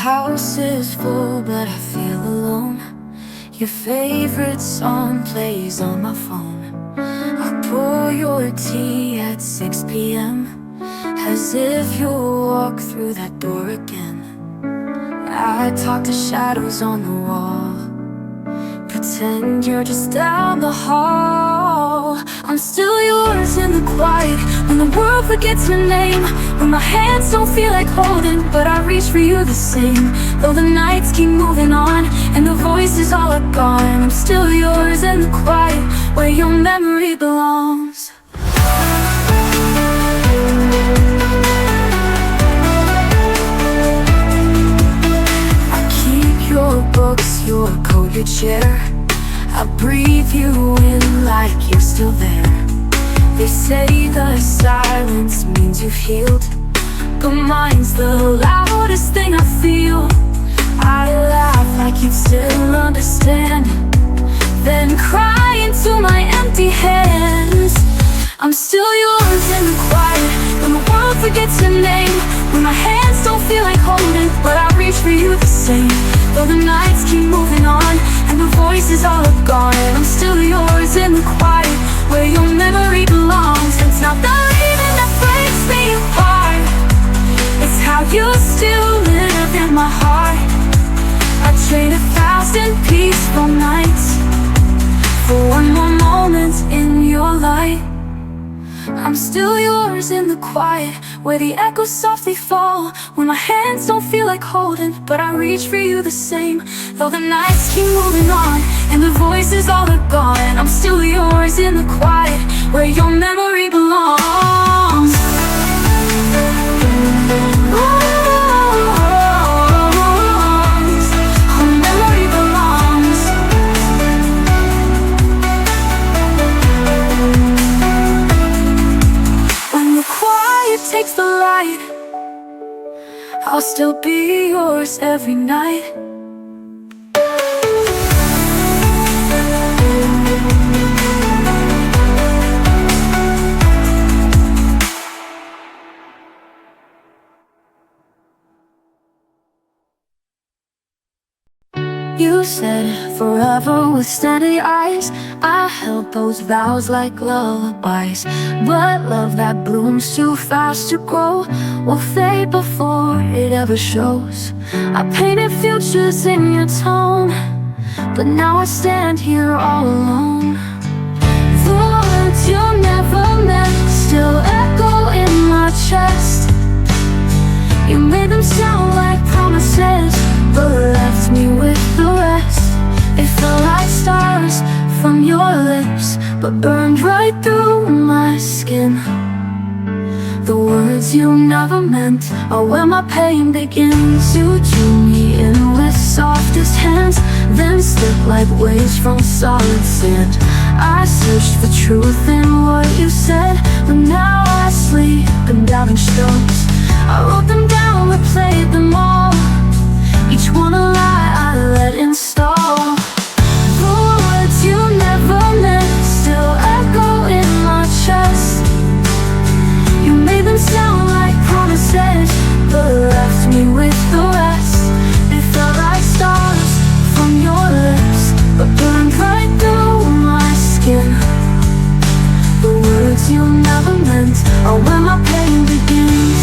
house is full, but I feel alone. Your favorite song plays on my phone. I pour your tea at 6 p.m. as if you'll walk through that door again. I talk to shadows on the wall, pretend you're just down the hall. I'm still yours in the quiet, when the world forgets your name, when my hands don't feel like holding, but I reach for you the same. Though the nights keep moving on, and the voices all are gone, I'm still yours in the quiet, where your memory belongs. I keep your books, your coat, your chair. I breathe you in like you're still there. They say the silence means you've healed, but mine's the loudest thing I feel. I laugh like you still understand, then cry into my empty hands. I'm still yours in the quiet, when the world forgets your name, when my hands don't feel like holding, but I reach for you the same. Though the nights keep moving on, and the voices all are gone, I'm still yours in the quiet, where your memory belongs. It's not the leaving that breaks me apart, it's how you still live in my heart. I trade 1,000 peaceful nights for one more moment in your light. I'm still yours in the quiet, where the echoes softly fall, when my hands don't feel like holding, but I reach for you the same. Though the nights keep moving on, and the voices all are gone, I'm still yours in the quiet, where your memory belongs. Takes the light, I'll still be yours every night. You said forever with steady eyes. I held those vows like lullabies, but love that blooms too fast to grow will fade before it ever shows. I painted futures in your tone, but now I stand here all alone. The words you never meant still echo in my chest. You made them sound like promises, but left me with the rest. It felt like stars from your lips, but burned right through my skin. The words you never meant are where my pain begins. You drew me in with softest hands, then slipped like waves from solid sand. I searched for truth in what you said, but now I sleep in doubting stones. I wrote them down, replayed them all, each one a lie I let install. The words you never meant still echo in my chest. You made them sound like promises, but left me with the rest. They felt like stars from your lips, but burned right through my skin. The words you never meant are where my pain begins.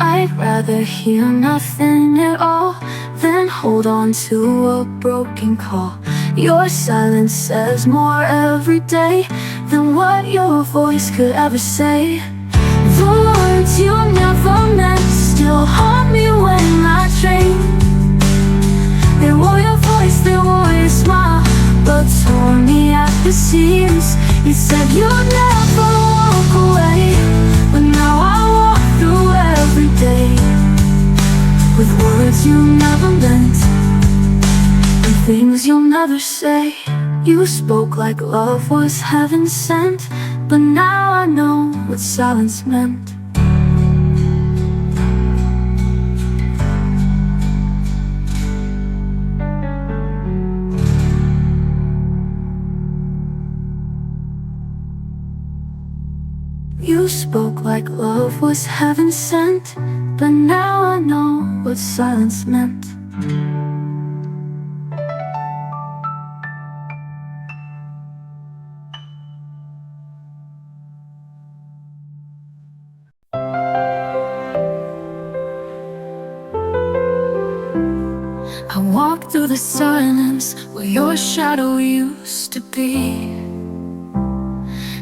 I'd rather hear nothing at all than hold on to a broken call. Your silence says more every day than what your voice could ever say. The words you never meant still haunt me when I dream. They wore your voice, they wore your smile, but tore me at the seams. You said you'd never walk away, but now I walk through every day with words you never meant and things you'll never say. You spoke like love was heaven sent, but now I know what silence meant. You spoke like love was heaven sent, but now I know what silence meant. I walk through the silence where your shadow used to be.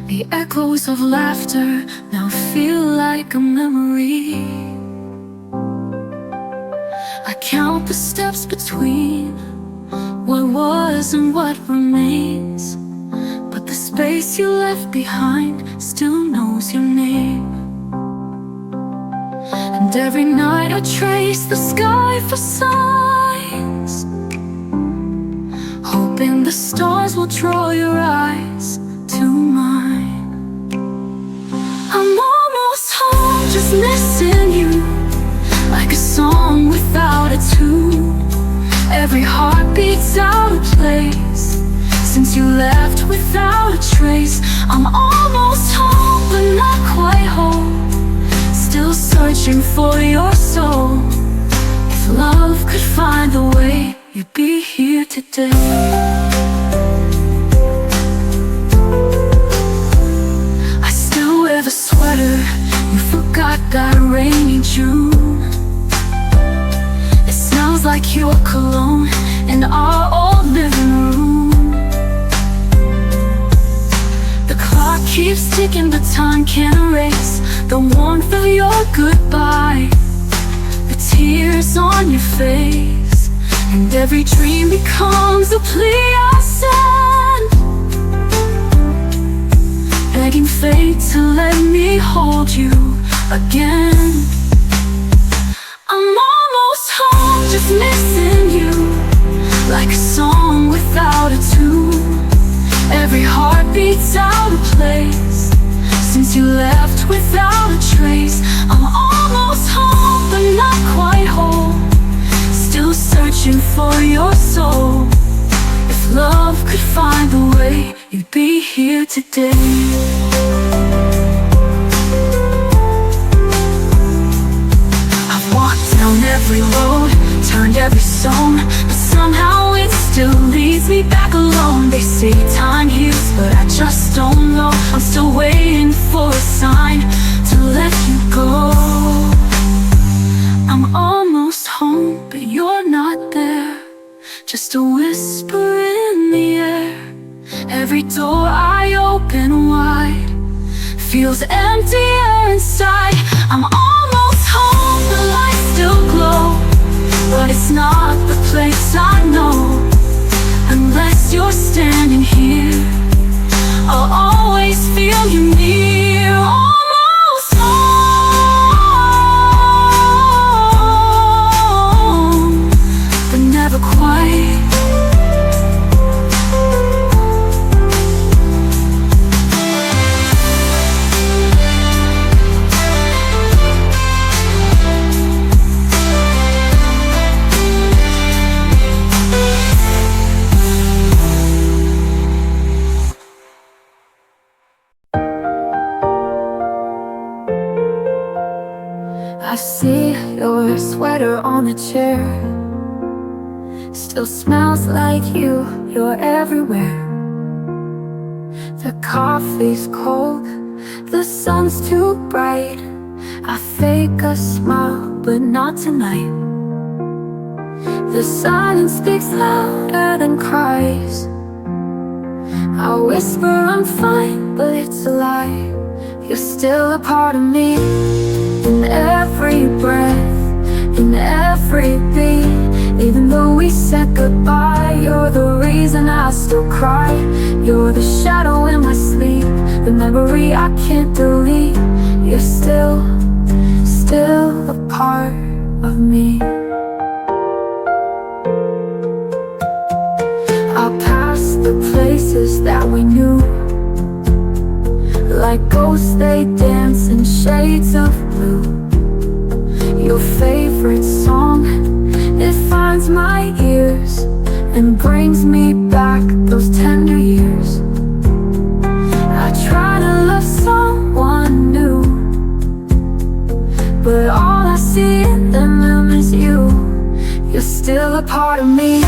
The echoes of laughter now feel like a memory. I count the steps between what was and what remains, but the space you left behind still knows your name. And every night I trace the sky for signs, hoping the stars will draw your eyes to mine. I'm almost home, just missing you, like a song without a tune. Every heart beats out of place since you left without a trace. I'm almost home, but not quite home, still searching for your soul. If love could find a way, you'd be here today. The sweater you forgot that rainy June. It smells like your cologne in our old living room. The clock keeps ticking, but time can't erase the warmth of your goodbye, the tears on your face, and every dream becomes a plea I send, begging fate to let me hold you again. I'm almost home, just missing you, like a song without a tune. Every heart beats out of place since you left without a trace. I'm almost home, but not quite home, still searching for your soul. If love could find a way, you'd be here today. I've walked down every road, turned every stone, but somehow it still leads me back alone. They say time heals, but I just don't know. I'm still waiting for a sign to let you go. I'm almost home, but you're not there, just a whisper in the air. Every door I open wide feels emptier inside. I'm almost home, the lights still glow, but it's not the place I know. Unless you're standing here, I'll always feel you near. Almost home, but never quite. I see your sweater on the chair, still smells like you, you're everywhere. The coffee's cold, the sun's too bright. I fake a smile, but not tonight. The silence speaks louder than cries. I whisper I'm fine, but it's a lie. You're still a part of me, in every breath, in every beat. Even though we said goodbye, you're the reason I still cry. You're the shadow in my sleep, the memory I can't delete. You're still a part of me. I'll pass the places that we knew, like ghosts they dance in shades of blue. Your favorite song, it finds my ears and brings me back those tender years. I try to love someone new, a part of me.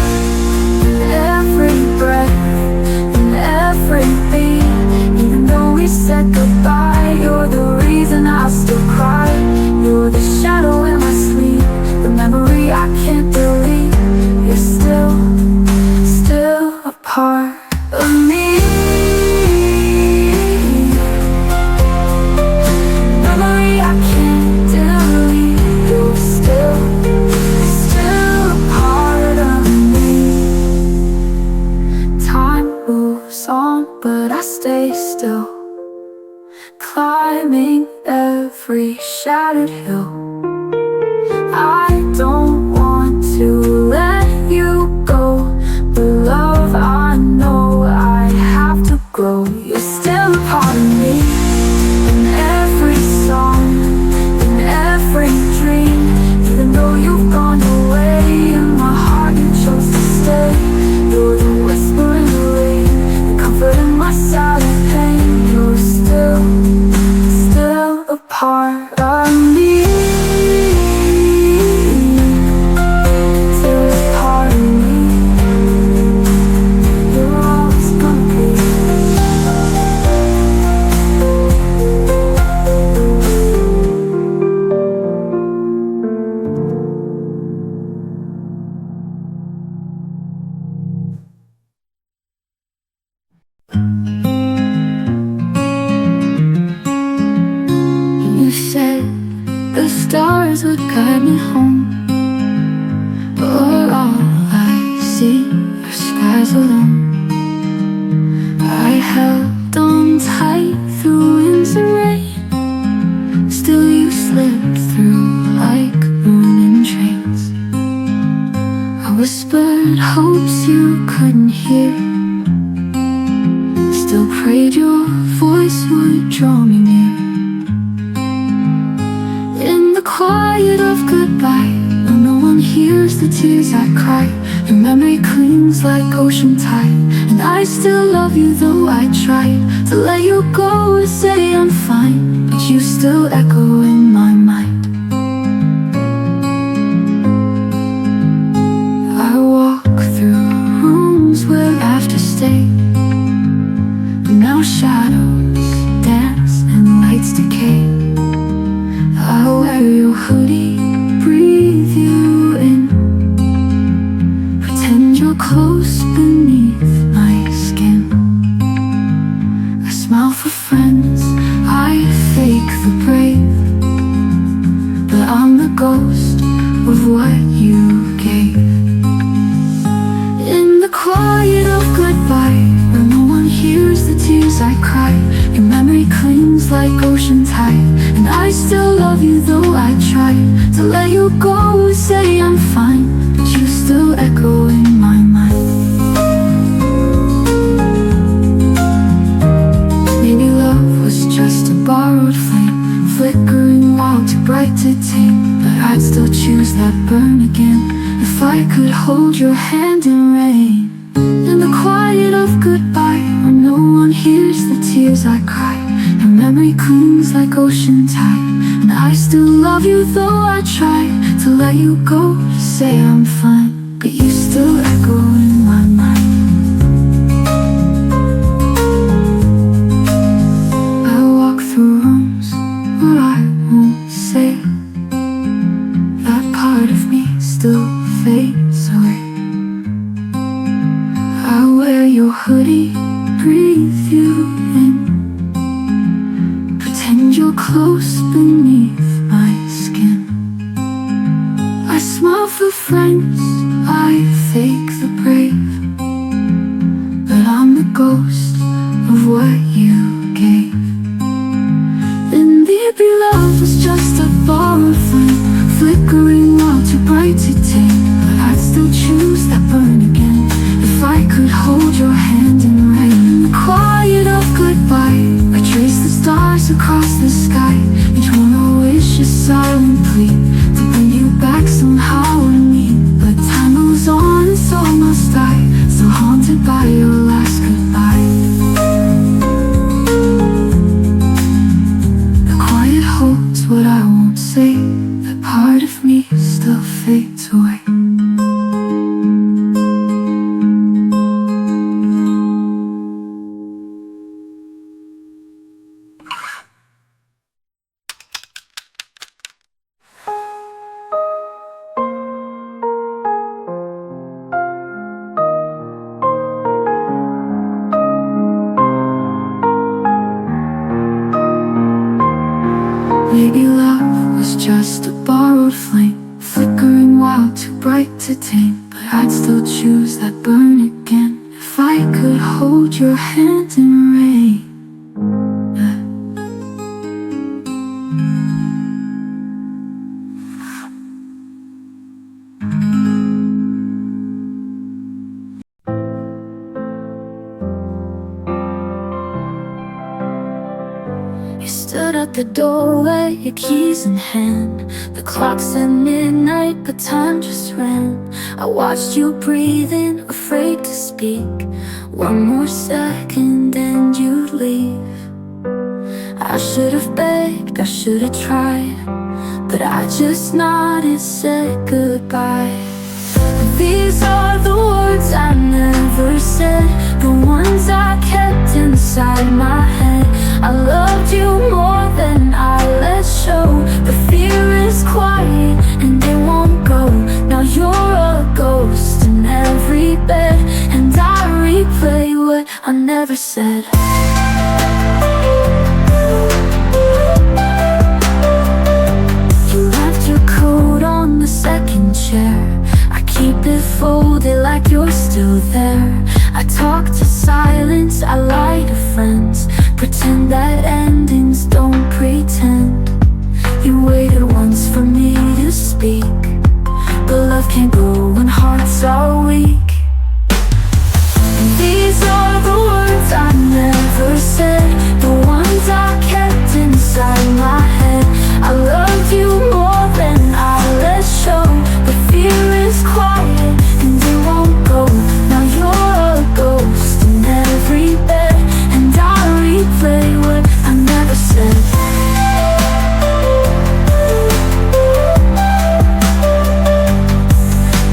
In every breath, in every beat. Even though we said goodbye, you're the reason I still cry. You're the shadow in my sleep, the memory I can't delete. You're still a part of me. Memory I can't delete. You're still a part of me. Time moves on, but I stay still, climbing every shattered hill. I don't want to let you go, but love, I know I have to grow. You're still a part of me. In every song, in every dream. Even though you've gone away, in my heart you chose to stay. You're the whisper in the rain, the comfort in my silent pain. You're still a part of me. Still a part of me. You're always gonna be. You said the stars would guide me home, but all I see are skies alone. I held on tight through winds and rain. Still you slipped through like burning trains. I whispered hopes you couldn't hear, still prayed your voice would draw me near. In the quiet of goodbye, where no one hears the tears I cry, your memory clings like ocean tide. And I still love you though I tried to let you go and say I'm fine, but you still echo in my mind. I walk through rooms where laughter stayed, but now shadows dance and lights decay. I wear your hoodie, breathe you in, pretend you're close beneath my skin. I smile for friends, I fake the brave, but I'm the ghost of what you gave. In the quiet of goodbye, where no one hears the tears I cry, your memory clings like ocean tide. And I still love you though I try to let you go and say I'm fine, but you still echo in my mind. Maybe love was just a borrowed flame, flickering while too bright to tame, but I'd still choose that burn again if I could hold your hand in rain. In the quiet of goodbye, where no one hears the tears I cry, your memory clings like ocean tide. And I still love you though I try to let you go, to say I'm fine, but you still echo in my mind. I walk through rooms where I won't say, that part of me still fades away. I wear your hoodie, breathe you in, pretend you're close beneath my skin. I smile for friends, I fake the brave, but I'm the ghost of what you gave. And maybe love was just a borrowed flame, flickering while too bright to tame, but I'd still choose that burn again if I could hold your hand in rain. In the quiet of goodbye, I trace the stars across the sky, each one a wish, a silent plea to bring you back somehow to me. But time moves on and so must I, still haunted by your last goodbye. The quiet holds what I won't say, that part of me still fades away. Maybe love was just a borrowed flame, flickering wild, too bright to tame. But I'd still choose that burn again if I could hold your hand in rain. You stood at the doorway, your keys in hand. The clock said midnight, but time just ran. I watched you breathing, afraid to speak. One more second and you'd leave. I should have begged, I should have tried, but I just nodded, said goodbye. These are the words I never said, the ones I kept inside my head. I loved you more than I let show. The fear is quiet and it won't go. Now you're a ghost in every bed, and I replay what I never said. You left your coat on the second chair. I keep it folded like you're still there. I talk to silence, I lie to friends, pretend that endings don't pretend. You waited once for me to speak, but love can't grow when hearts are weak. And these are the words I never said, the ones I kept inside my head. I loved you more than I let show. The fear is quiet and it won't go. Now you're a ghost in every bed, and I replay what I never said.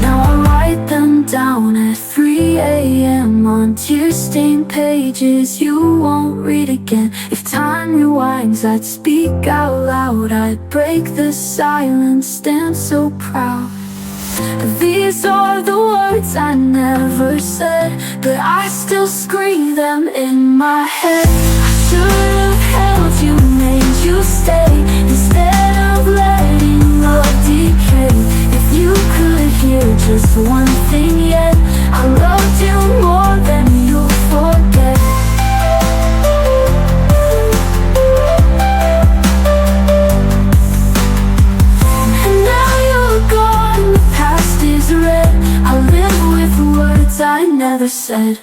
Now I write them down at 3 a.m. on tear-stained pages you won't read again. If time rewinds, I'd speak out loud. I'd break the silence, stand so proud. These are the words I never said, but I still scream them in my head. I should have held you, made you stay, instead of letting love decay. If you could hear just one thing yet, I loved you more than you'll forget. And now you're gone, the past is red. I live with words I never said.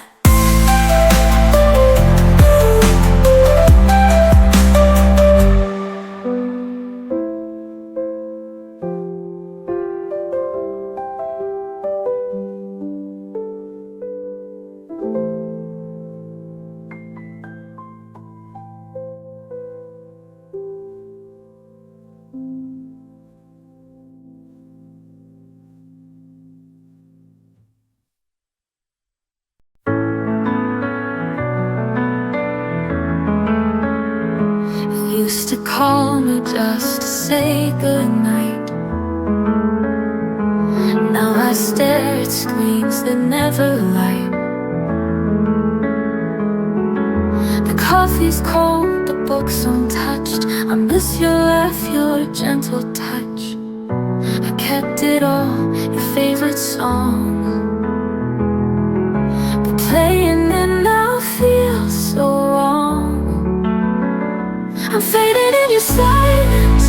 Used to call me just to say goodnight. Now I stare at screens that never light. The coffee's cold, the book's untouched. I miss your laugh, your gentle touch. I kept it all, your favorite song, but playing it now feels so wrong. I'm fading in your silence,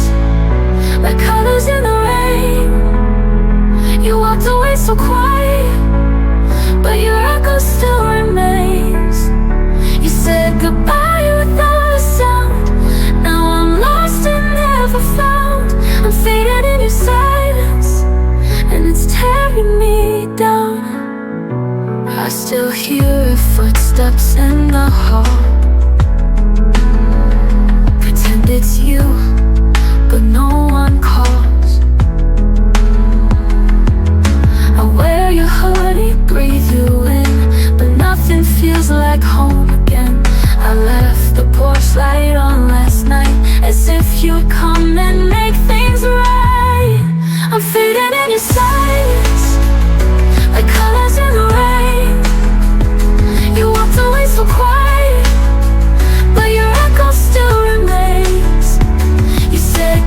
like colors in the rain. You walked away so quiet, but your echo still remains. You said goodbye without a sound. Now I'm lost and never found. I'm fading in your silence, and it's tearing me down. I still hear footsteps in the hall. It's you, but no one calls. I wear your hoodie, breathe you in, but nothing feels like home again. I left the porch light on last night, as if you'd come and make things right. I'm fading in your silence, like colors in the rain. You walked away so quiet, but your echo still remains. You said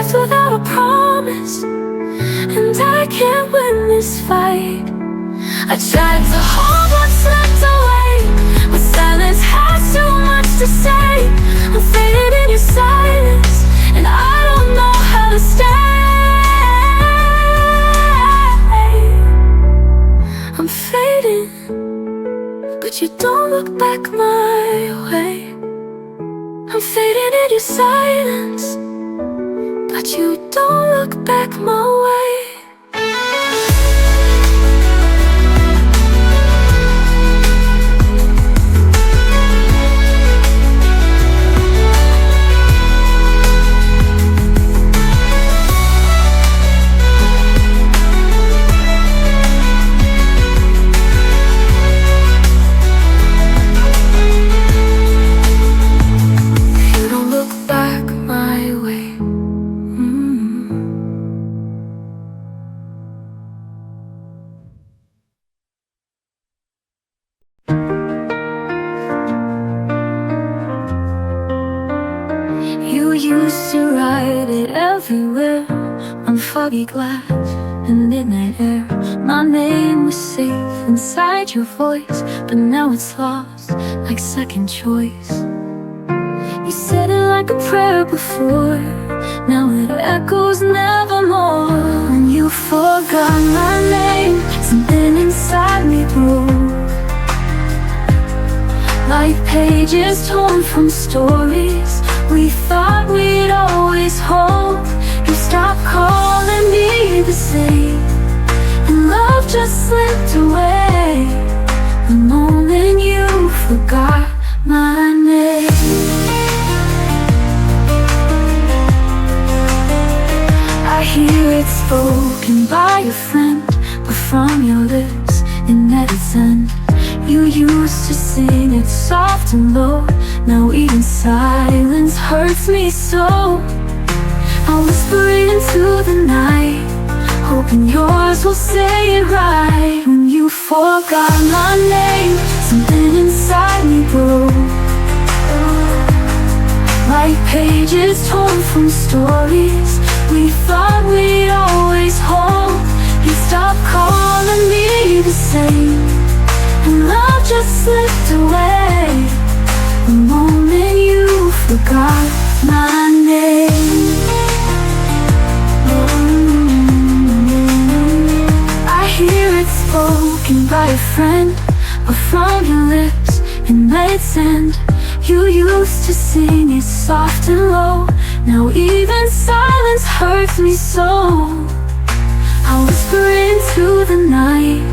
lives without a promise, and I can't win this fight. I tried to hold what's left away, but silence has too much to say. I'm fading in your silence, and I don't know how to stay. I'm fading, but you don't look back my way. I'm fading in your silence, but you don't look back my way. Used to write it everywhere on foggy glass and midnight air. My name was safe inside your voice, but now it's lost like second choice. You said it like a prayer before, now it echoes nevermore. When you forgot my name, something inside me broke, like pages torn from stories we thought we'd always hold. You stopped calling me the same, and love just slipped away the moment you forgot my name. I hear it spoken by a friend, but from your lips it never sent. You used to sing it soft and low, now even silence hurts me so. I whisper into the night, hoping yours will say it right. When you forgot my name, something inside me broke, like pages torn from stories we thought we'd always hold. You stopped calling me the same, and love just slipped away the moment you forgot my name. I hear it spoken by a friend, but from your lips it nights end. You used to sing it soft and low, now even silence hurts me so. I whisper into the night,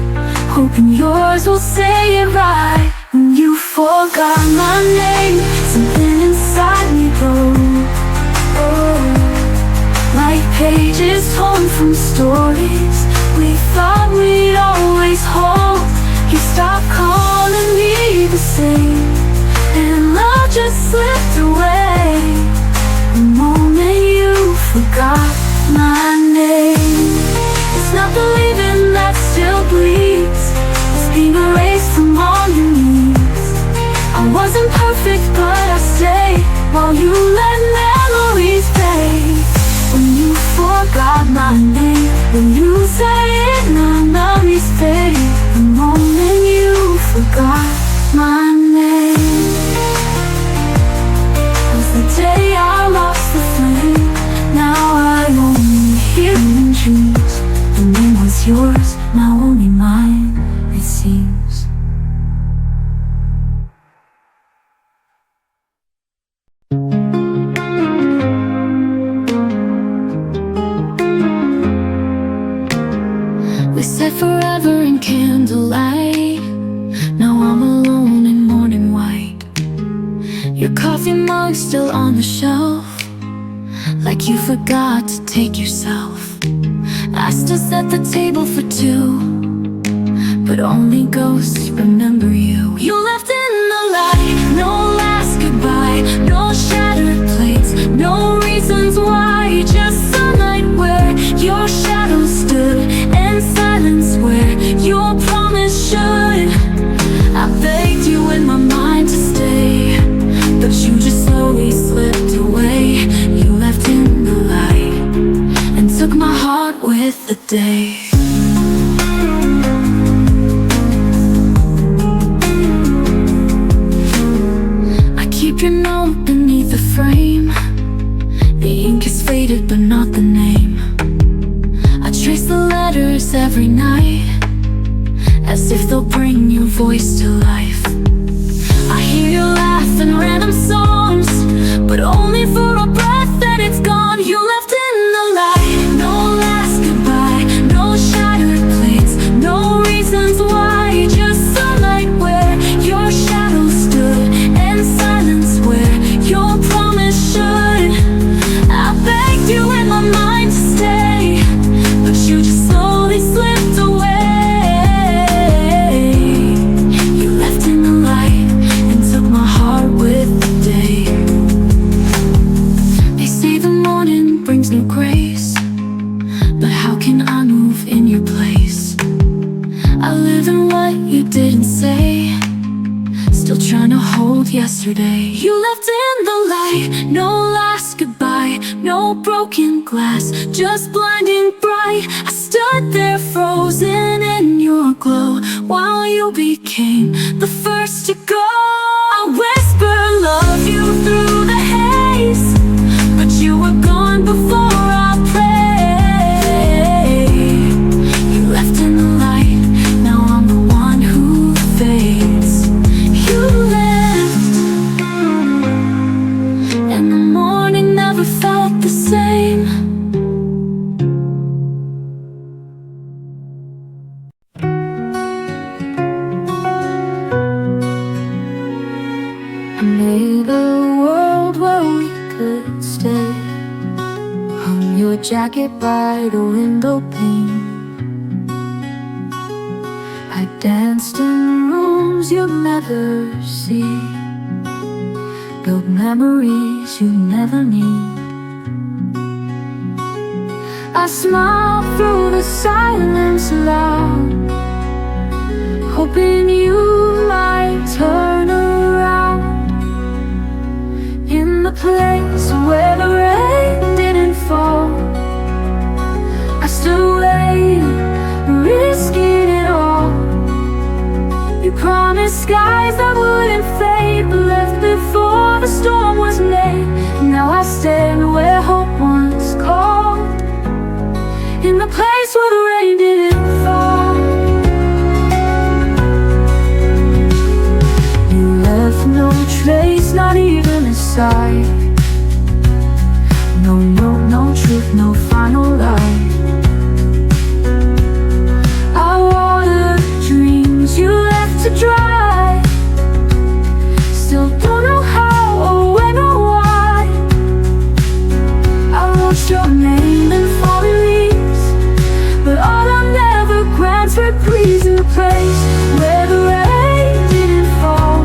hoping yours will say it right. When you forgot my name, something inside me broke, like pages torn from stories we thought we'd always hold. You stopped calling me the same, and love just slipped away the moment you forgot my name. It's not believing that still bleeds, it's being erased from all your knees. I wasn't perfect, but I stayed while you let memories fade. When you forgot my name, when you say it, now memories fade the moment you forgot my name. Was the day I lost the flame, now I only hear in dreams. The name was yours, now only mine, it seems. We said forever in candlelight, now I'm alone in morning white. Your coffee mug still on the shelf, like you forgot to take yourself. Asked us at the table for two, but only ghosts remember you. You left in the light, no last goodbye, no shattered plates, no reasons why, just sunlight where your shadow stood, and silence where your promise should. I begged you in my mind to stay, but you just slowly slipped away. You left in the light. day. I keep your note beneath the frame. The ink is faded but not the name. I trace the letters every night, as if they'll bring your voice to life. I hear you laugh in random songs, but only for a breath, then it's gone. You left in the light. No last goodbye, no shattered plates, no reasons why, just sunlight where your shadow stood, and silence where your promise should. I begged you in my mind to stay, but you just slowly slipped away. You left in the light and took my heart with the day. They say the morning brings new grace, but how can I move in your place? I live in what you didn't say, still trying to hold yesterday. You left in the light, no last goodbye, no broken glass, just blinding bright. I stood there frozen in your glow, while you became the first to go. I whisper love you through the haze, but you were gone before I pray. You left in the light, now I'm the one who fades. You left, and the morning never felt the same. I made a world where we could stay, hung your jacket by the window pane. I danced in rooms you'd never see, built memories you never need. I smiled through the silence loud, hoping you might turn around. In the place where the rain didn't fall, I stood waiting, risking it all. You promised skies that wouldn't fade, but left before the storm was made. Now I stand where hope once called, in the place where the rain didn't fall. You left no trace, not even a sigh. No note, no truth, no final lie. I watered dreams you left to dry, still don't know how or when or why. I wrote your name in falling leaves, but autumn never grants reprise. In the place where the rain didn't fall,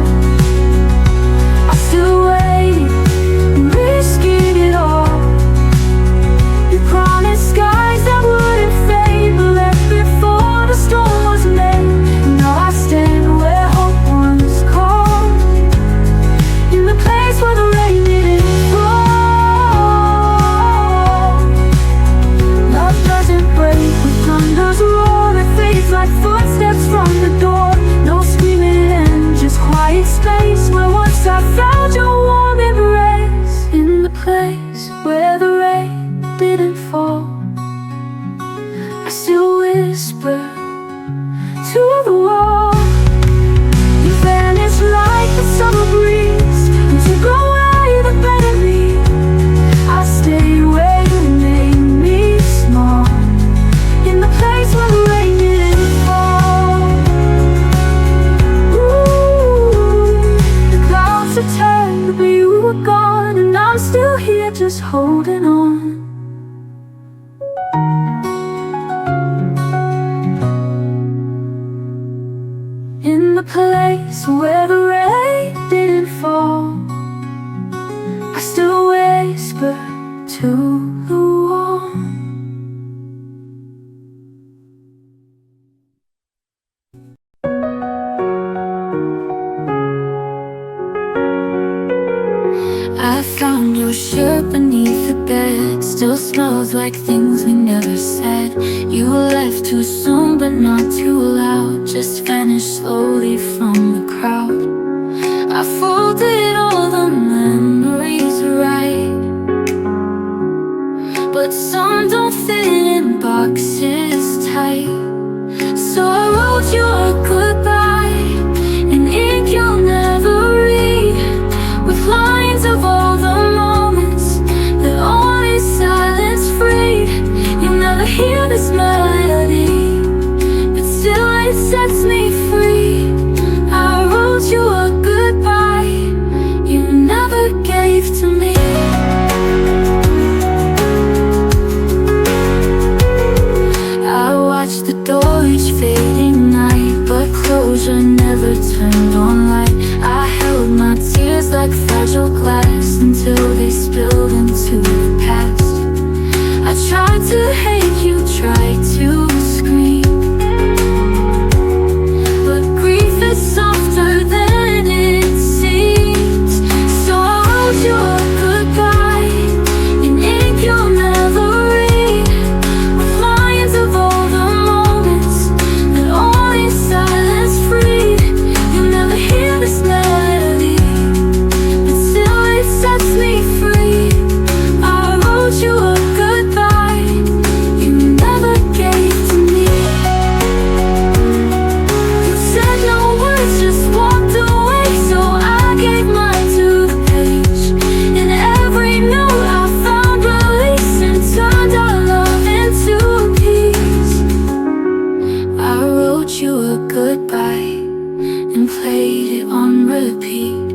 I still waiting, risking it all. You promised skies that wouldn't fade, but left before the storm was made. Now I stand where hope once called, in the place where the rain didn't fall. Love doesn't break with thunder's roar, it fades like footsteps from the door. No screaming end, just quiet space where once I felt your warm embrace. In the place where the rain didn't fall, I still whisper to the wall. You vanished like the summer breeze, and took away the better me. I stayed where you made me small, in the place where the rain didn't fall. Ooh, the clouds have turned, but you were gone, and I'm still here just holding on. In the place where the rain didn't fall, I still whisper to the wall. I found your shirt beneath the bed, still smells like things we never said. You left too soon but not too loud, just vanished slowly from the crowd. I folded all the memories right, but some don't fit in boxes tight. So I wrote you a goodbye in ink you'll never read, with lines of all the moments that only silence freed. You never hear this melody, but still it sets me free. I wrote you a goodbye you never gave to me. I watched the door each fading night, but closure never turned on light. I held my tears like fragile glass until they spilled into the past. I tried to hate you, tried to scream, but grief is softer than it seems. So I wrote you a goodbye in ink you'll never read, with lines of all the moments that only silence freed. You'll never hear this melody, but still it sets me free. I wrote you a goodbye you never gave to me. You said no words, just walked away, so I gave mine to the page. In every note I found release and turned our love into peace. I wrote you a goodbye and played it on repeat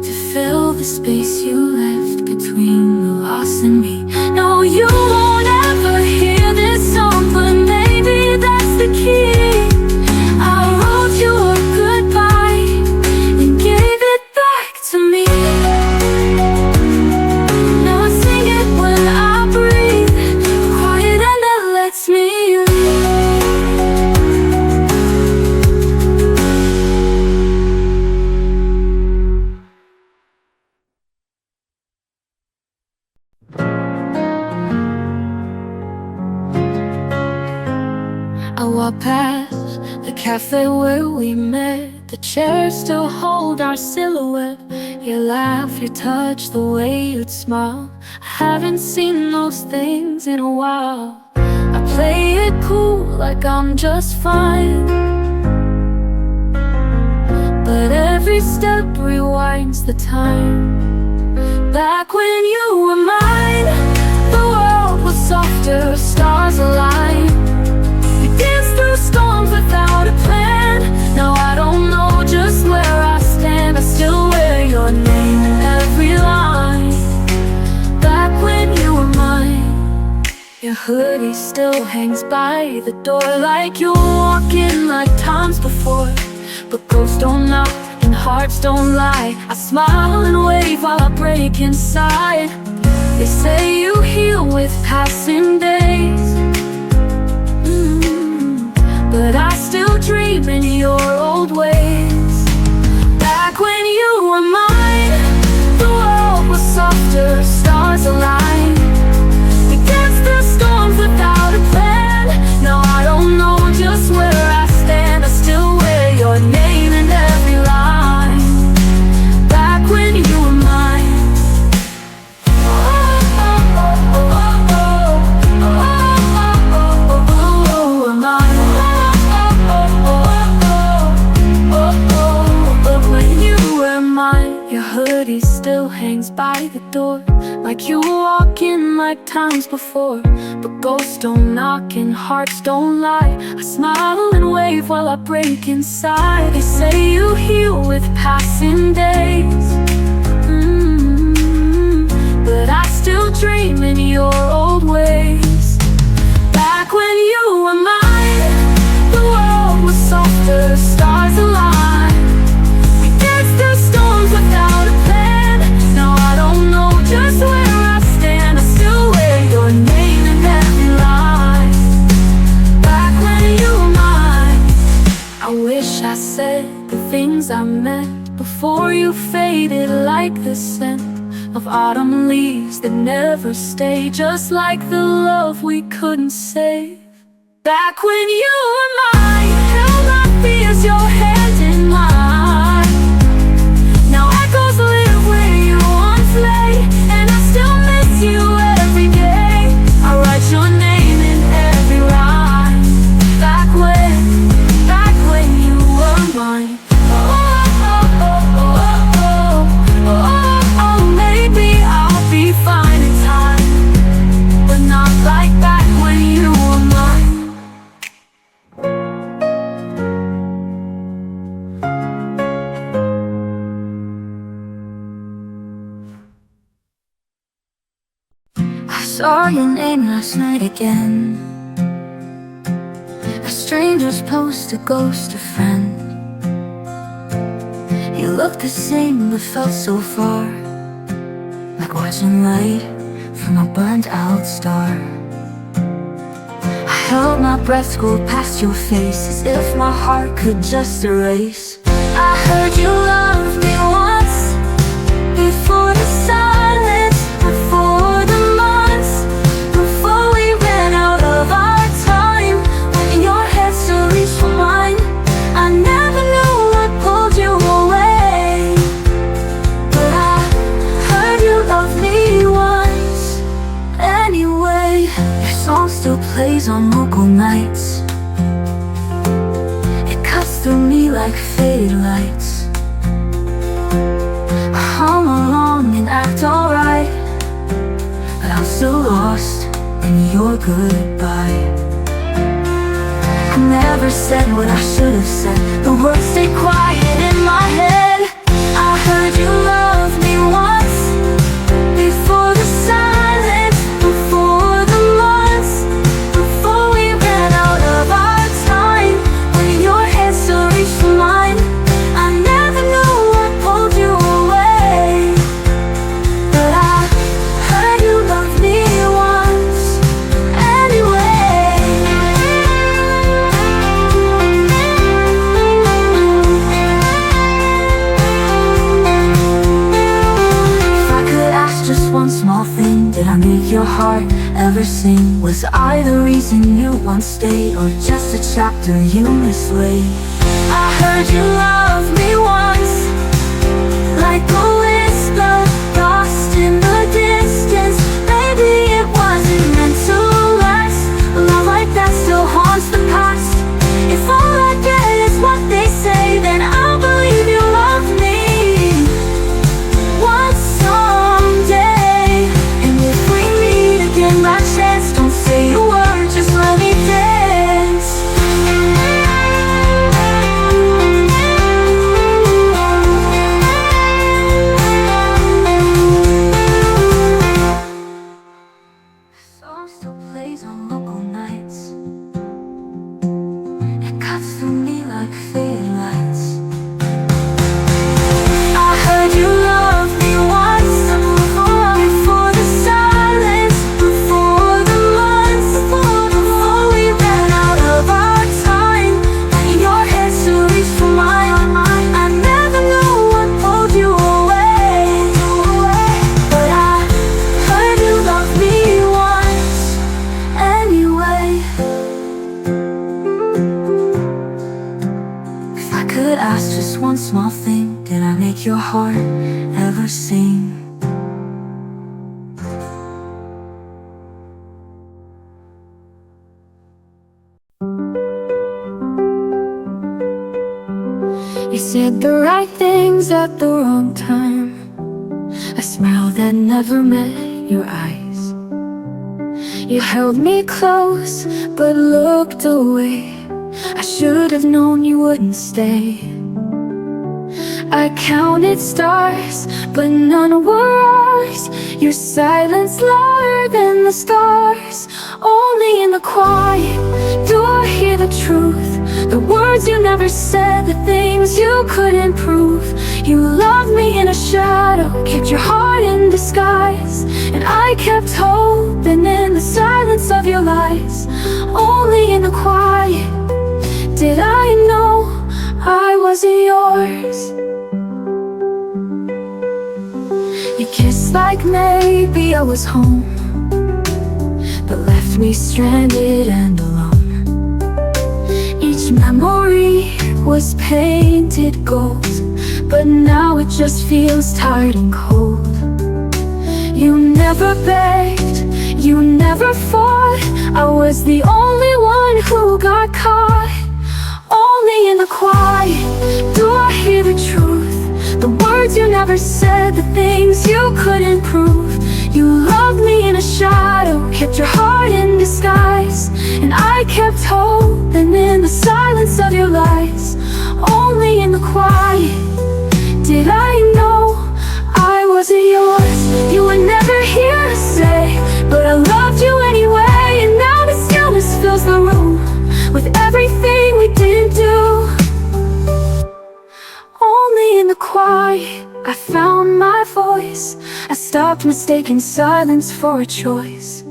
to fill the space you left between the loss and me. No, you won't ever hear this song, but maybe that's the key. I wrote you a goodbye and gave it back to me. Now I sing it when I breathe, quiet and that lets me leave. I walk past the cafe where we met. The chairs still hold our silhouette. Your laugh, your touch, the way you'd smile. I haven't seen those things in a while. I play it cool like I'm just fine, but every step rewinds the time. Back when you were mine, the world was softer, stars aligned. Dance through storms without a plan. Now I don't know just where I stand. I still wear your name in every line. Back when you were mine, your hoodie still hangs by the door, like you're walking like times before. But ghosts don't knock and hearts don't lie. I smile and wave while I break inside. They say you heal with passing days, but I still dream in your old ways. Back when you were mine, the world was softer, stars aligned. We danced through storms without a plan. Now I don't know just where I stand. I still wear your name in every line. Back when you were mine. Hoodie still hangs by the door, like you walk in like times before. But ghosts don't knock and hearts don't lie. I smile and wave while I break inside. They say you heal with passing days, but I still dream in your old ways. Back when you were mine, the world was softer, stars aligned. We danced through storms without a plan. Now I don't know just where I stand. I still wear your name in every line. Back when you were mine, I wish I said the things I meant before you faded like the scent of autumn leaves that never stay, just like the love we couldn't save. Back when you were mine, held my fears, your hand in mine. Now echoes live where you once lay, and I still miss you every day. I write your name in every rhyme. Back when you were mine. Maybe I'll be fine in time, but not like back when you were mine. I saw your name last night again. A stranger's post, a ghost, a friend. You looked the same but felt so far, like watching light from a burnt out star. I held my breath, scrolled past your face, as if my heart could just erase. I heard you loved me once, before the silence, before the months, before we ran out of our time. When your head still reached for mine, I never knew what pulled you away. But I heard you loved me once anyway. Your song still plays on local nights. It cuts through me like faded lights. I hum along and act alright, but I'm still lost in your goodbye. I never said what I should have said. The words stayed quiet in my head. I heard you loved me once, before the silence, before the months, before we ran out of our time. When your head still reached for mine, I never knew what pulled you away. But I heard you loved me once anyway. If I could ask just one small thing, did I make your heart ever sing? Was I the reason you once stayed, or just a chapter you mislaid? I heard you loved me once, like a whisper lost in the distance. Maybe it wasn't meant to last. A love like that still haunts the past. If all I get is what they say, then I'll believe you love me once someday. And if we meet again by chance, don't say a word, just let me dance. Song still plays on local nights. It cuts through me like faded lights. I heard you loved me once, before the silence, before the months, before we ran out of our time. When your head still reached for mine, I never knew what pulled you away. But I heard you loved me once anyway. If I could ask just one small thing, did I make your heart ever sing? You said the right things at the wrong time, a smile that never met your eyes. You held me close but looked away. I should have known you wouldn't stay. I counted stars, but none were ours. Your silence louder than the stars. Only in the quiet do I hear the truth, the words you never said, the things you couldn't prove. You loved me in a shadow, kept your heart in disguise, and I kept hoping in the silence of your lies. Only in the quiet did I know I wasn't yours. You kissed like maybe I was home, but left me stranded and alone. Each memory was painted gold, but now it just feels tired and cold. You never begged, you never fought. I was the only one who got caught. Only in the quiet do I hear the truth, the words you never said, the things you couldn't prove. You loved me in a shadow, kept your heart in disguise, and I kept hoping in the silence of your lies. Only in the quiet did I know I wasn't yours. You were never here to say, but I loved you anyway. And now the stillness fills the room with everything we didn't do. Only in the quiet I found my voice. I stopped mistaking silence for a choice.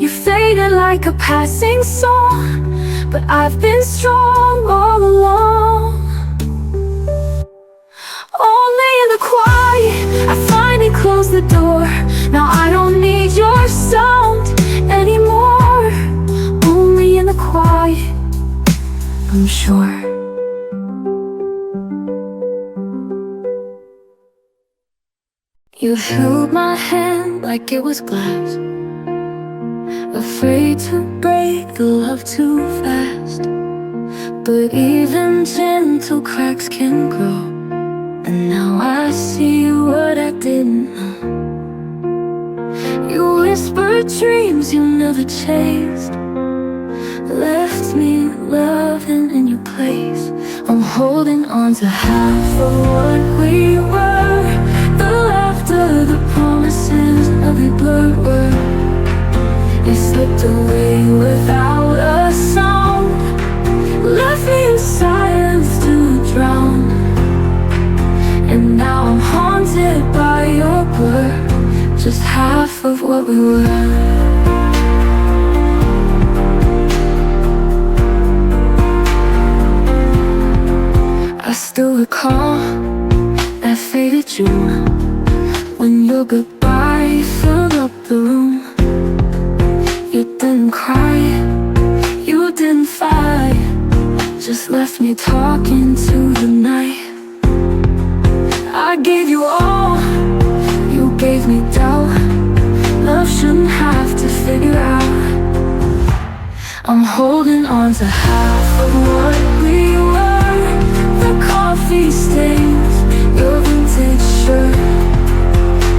You faded like a passing song, but I've been strong all along. Only in the quiet I finally closed the door. Now I don't need your sound anymore. Only in the quiet I'm sure. You held my hand like it was glass, afraid to break the love too fast. But even gentle cracks can grow, and now I see what I didn't know. You whispered dreams you never chased, left me loving in your place. I'm holding on to half of what we were, the laughter, the promises, every blurred word. It slipped away without a sound, left me in silence to drown. And now I'm haunted by your blur, just half of what we were. I still recall that faded June, when your goodbye filled up the room. You didn't cry, you didn't fight, just left me talking to the night. I gave you all, you gave me doubt. Love shouldn't have to figure out. I'm holding on to half of what we were, the coffee stains, your vintage shirt,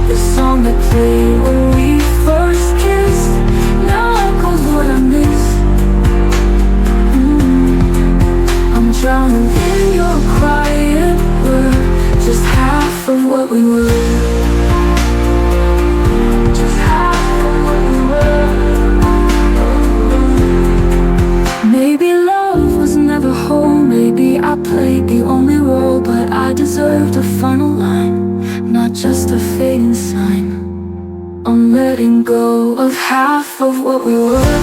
the song that played when we first kissed, now echoes what I miss. I'm drowning in your quiet word, just half of what we were. Just half of what we were. Maybe love was never whole, maybe I played the only role, but I deserved a final line, not just a fading sign. I'm letting go of half of what we were,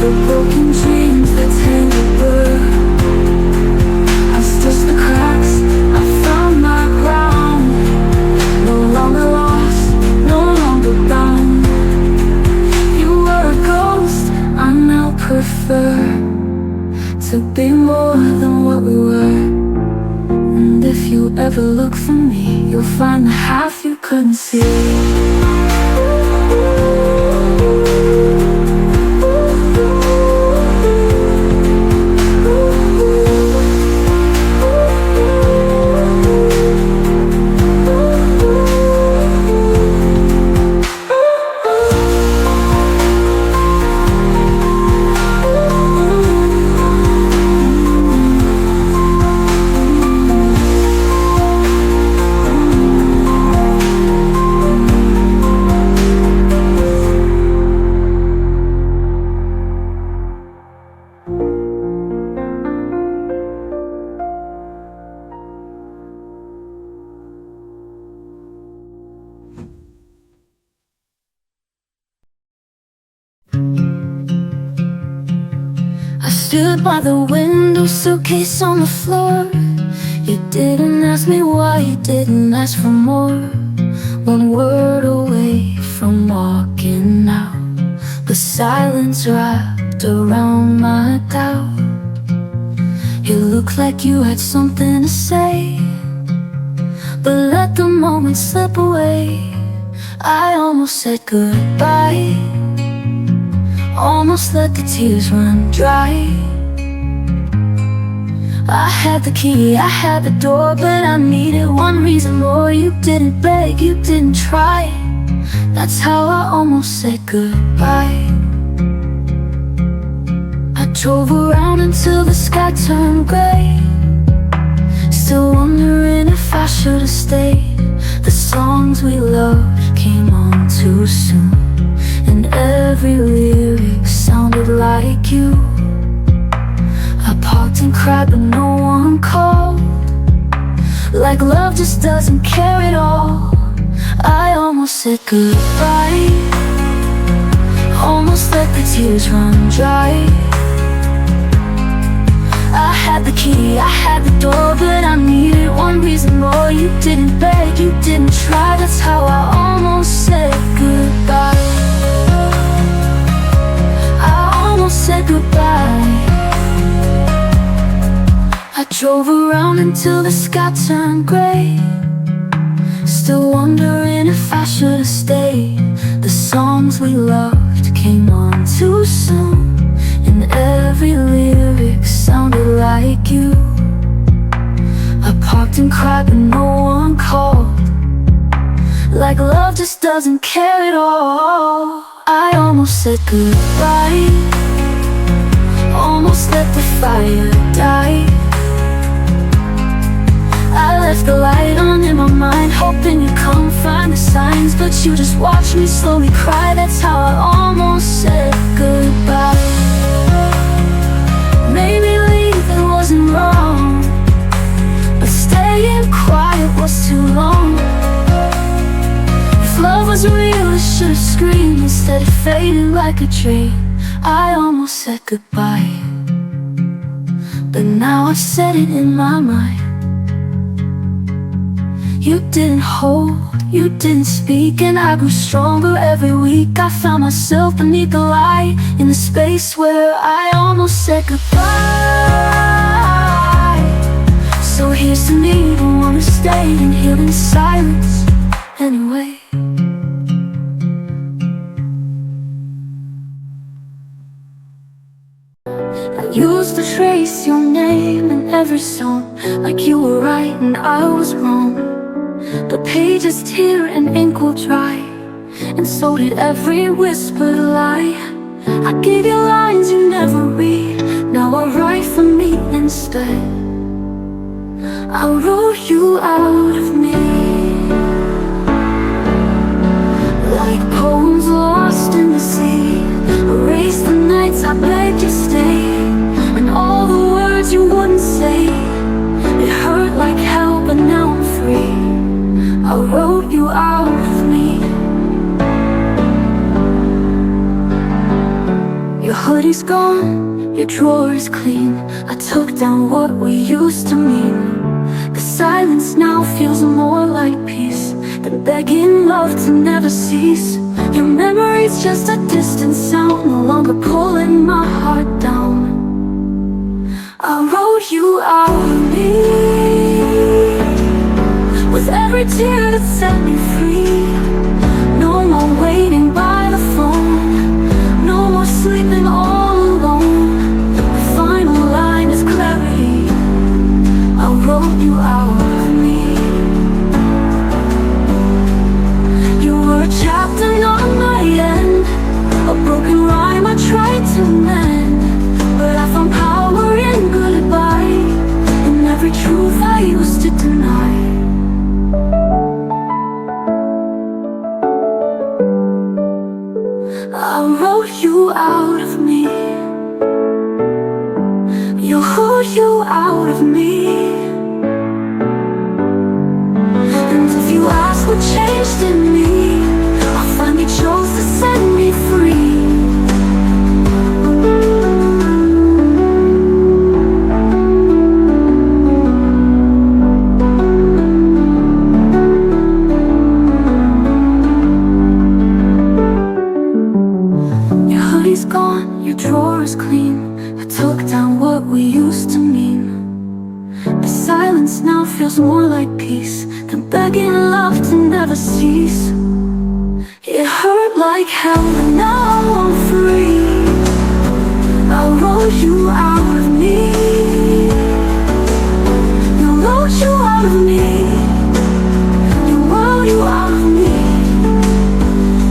the broken dreams that tangled blur. I've stitched the cracks, I found my ground, no longer lost, no longer bound. You were a ghost, I now prefer to be more than what we were. And if you ever look for me, you'll find the half you couldn't see. Stood by the window, suitcase on the floor. You didn't ask me why, you didn't ask for more. one word away from walking out, but silence wrapped around my doubt. You looked like you had something to say, but let the moment slip away. I almost said goodbye, almost let the tears run dry. I had the key, I had the door, but I needed one reason more. You didn't beg, you didn't try. That's how I almost said goodbye. I drove around until the sky turned gray, still wondering if I should have stayed. The songs we loved came on too soon, and every lyric sounded like you. I parked and cried but no one called, like love just doesn't care at all. I almost said goodbye, almost let the tears run dry. I had the key, I had the door, but I needed one reason more. You didn't beg, you didn't try. That's how I almost said goodbye. I almost said goodbye. I drove around until the sky turned gray, still wondering if I should have stayed. The songs we loved came on too soon, and every lyric sounded like you. I parked and cried but no one called, like love just doesn't care at all. I almost said goodbye, almost let the fire die. I left the light on in my mind, hoping you'd come find the signs, but you just watched me slowly cry. That's how I almost said goodbye. Maybe leaving wasn't wrong, but staying quiet was too long. If love was real, it should've screamed. Instead it faded like a dream. I almost said goodbye, but now I've said it in my mind. You didn't hold, you didn't speak, and I grew stronger every week. I found myself beneath the light, in the space where I almost said goodbye. So here's to me, the one who stayed and healed in silence anyway. I used to trace your name in every song, like you were right and I was wrong. But pages tear and ink will dry, and so did every whispered lie. I gave you lines you never read, now I write for me instead. I wrote you out of me, like poems lost in the sea. Erased the nights I begged you stay, and all the words you wouldn't say. It hurt like hell, but now I'm free. I wrote you out of me. Your hoodie's gone, your drawer's clean. I took down what we used to mean. The silence now feels more like peace than begging love to never cease. Your memory's just a distant sound, no longer pulling my heart down. I wrote you out of me, with every tear that set me free. No more waiting by the phone, no more sleeping all alone. The final line is clarity. I wrote you out of me. You were a chapter, not my end, a broken rhyme I tried to mend. But I found power in goodbye, in every truth I used to deny. I wrote you out of me. You wrote you out of me. And if you ask what changed in me, I'll find you chose to set me free. gone, your drawer is clean. I took down what we used to mean. The silence now feels more like peace than begging love to never cease. It hurt like hell, but now I'm free. I wrote you out of me. You wrote you out of me. You wrote you out of me.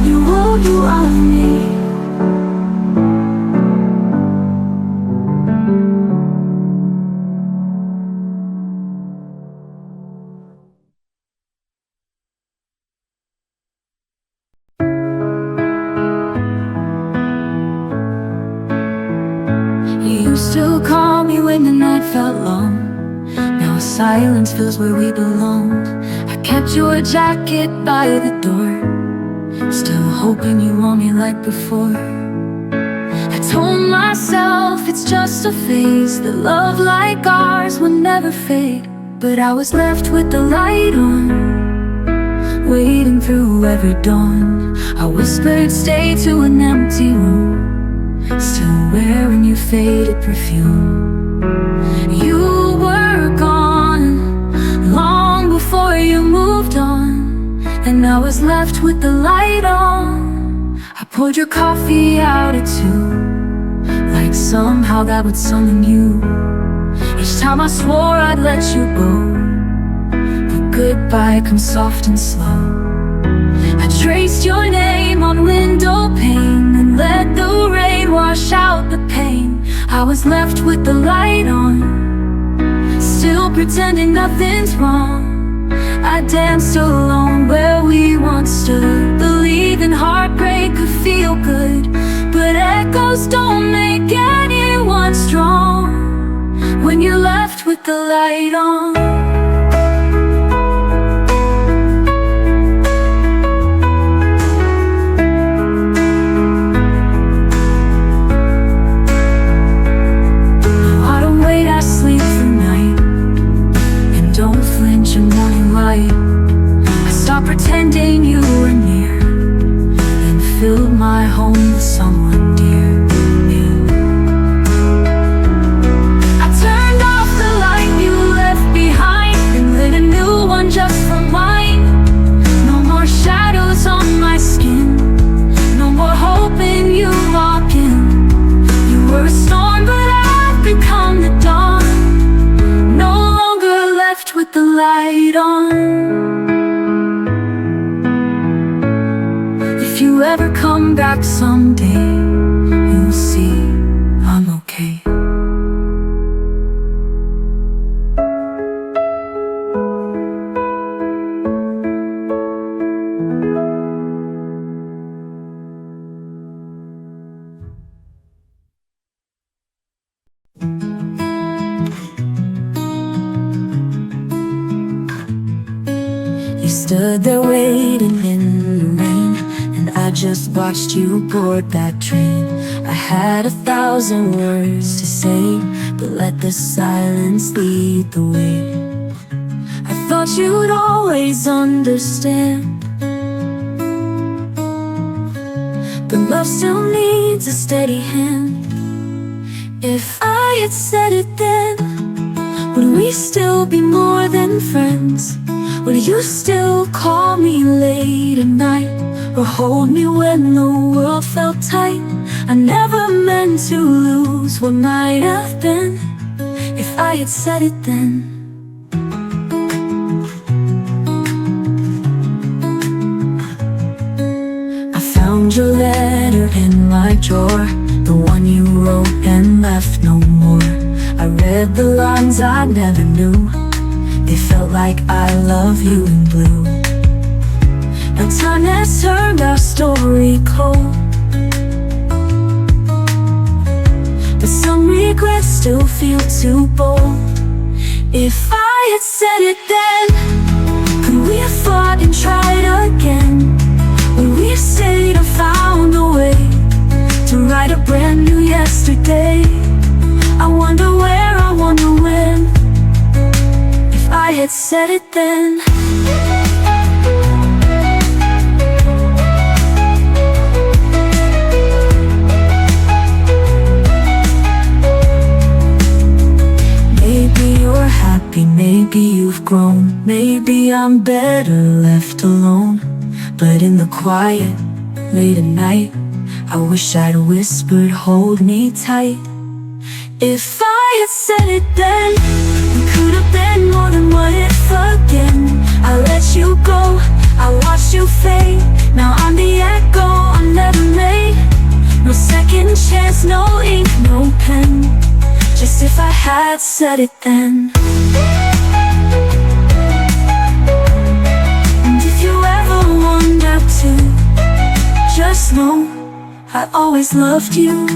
You wrote you out of me. You used to call me when the night felt long. Now silence feels where we belonged. I kept your jacket by the door, still hoping you want me like before. I told myself it's just a phase, that love like ours would never fade. But I was left with the light on, waiting through every dawn. I whispered stay to an empty room, still wearing your faded perfume. You were gone long before you moved on, and I was left with the light on. I poured your coffee out at 2, like somehow that would summon you. Each time I swore I'd let you go, but goodbye comes soft and slow. I traced your name on window pane and let the rain wash out the pain. I was left with the light on, still pretending nothing's wrong. I danced alone where we once stood, believing heartbreak could feel good. But echoes don't make anyone strong when you're left with the light on. Pretending you were near, and filled my home with someone dear. I turned off the light you left behind and lit a new one just for mine. No more shadows on my skin, no more hoping you walk in. You were a storm, but I've become the dawn, no longer left with the light on. If you ever come back someday, you'll see I'm okay. You stood there waiting in the rain, I just watched you board that train. I had 1,000 words to say, but let the silence lead the way. I thought you'd always understand, but love still needs a steady hand. If I had said it then, would we still be more than friends? Would you still call me late at night, or hold me when the world felt tight? I never meant to lose what might have been, if I had said it then. I found your letter in my drawer, the one you wrote and left no more. I read the lines I never knew, they felt like I love you in blue. Now time has turned our story cold, but some regrets still feel too bold. If I had said it then, could we have fought and tried again? Would we have stayed and found a way to write a brand new yesterday? I wonder where, I wonder when, if I had said it then. you've grown. Maybe I'm better left alone, but in the quiet, late at night, I wish I'd whispered, hold me tight. If I had said it then, we could have been more than what if again. I let you go, I watched you fade. Now I'm the echo I never made. No second chance, no ink, no pen. Just if I had said it then. And if you ever wonder to, just know I always loved you.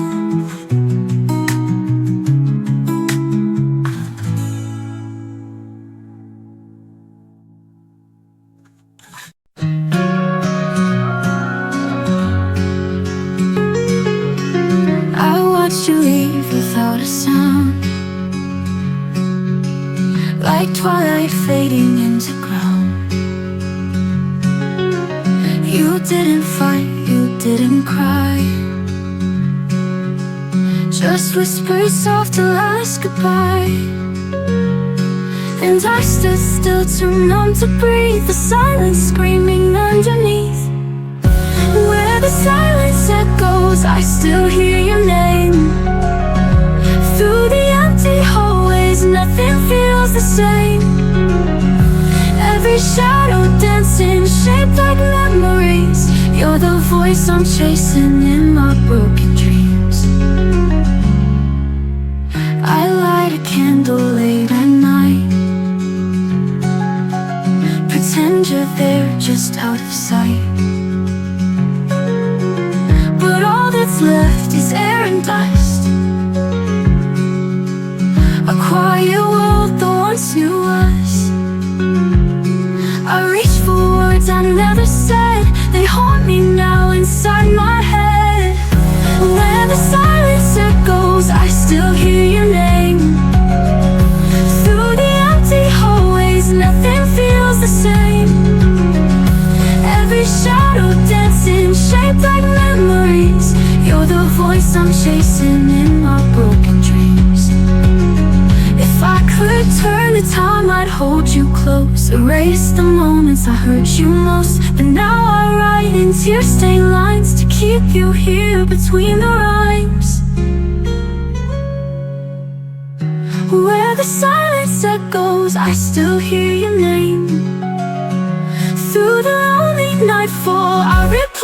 You leave without a sound, like twilight fading into ground. You didn't fight, you didn't cry, just whispered soft to last goodbye. And I stood still, too numb to breathe, the silence screaming underneath. Where the silence echoes, I still hear your name. Through the empty hallways, nothing feels the same. Every shadow dancing, shaped like memories. You're the voice I'm chasing in my broken dreams. I light a candle late at night, pretend you're there just out of sight. But all that's left is air and dust, a quiet world that once knew us. I reach for words I never said, they haunt me now inside my head. Where the silence echoes, I still hear your name. Through the empty hallways, nothing feels the same. Every shadow dancing, shaped like memories. You're the voice I'm chasing in my broken dreams. If I could turn the time, I'd hold you close, erase the moments I hurt you most. But now I write in tear-stained lines to keep you here between the rhymes. Where the silence echoes, I still hear your name. Through the lonely nightfall, I rip